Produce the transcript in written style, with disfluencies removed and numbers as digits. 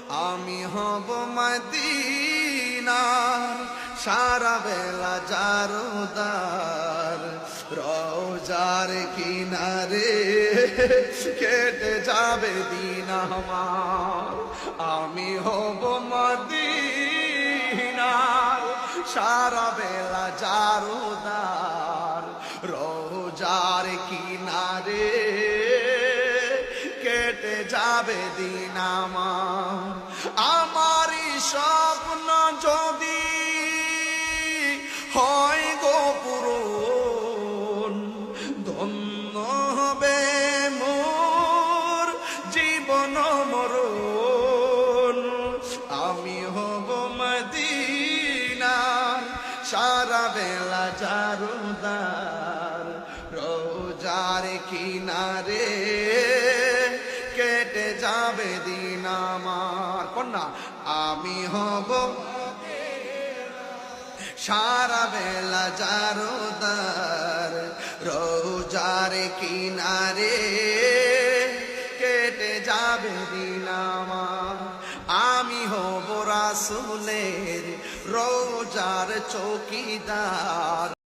আমি হব মদিনার সারা বেলা জারদার রওজার কিনারে কেটে যাবে দিন আমার আমি হব মদিনার সারা বেলা জারদার রওজার কিনারে কেটে যাবে দিন আমারই স্বপ্ন যদি হয় গো পূরণ ধন্য হবে মোর জীবন মরণ আমি হব মদিনার সারা বেলা জারদার রওজার কিনারে কেটে যাবে দিন আমার কন্যা আমি হব সারা বেলা জারদার রওজার কিনারে কেটে যাবে দিন আমার আমি হব রাসূলের রওজার চৌকিদার।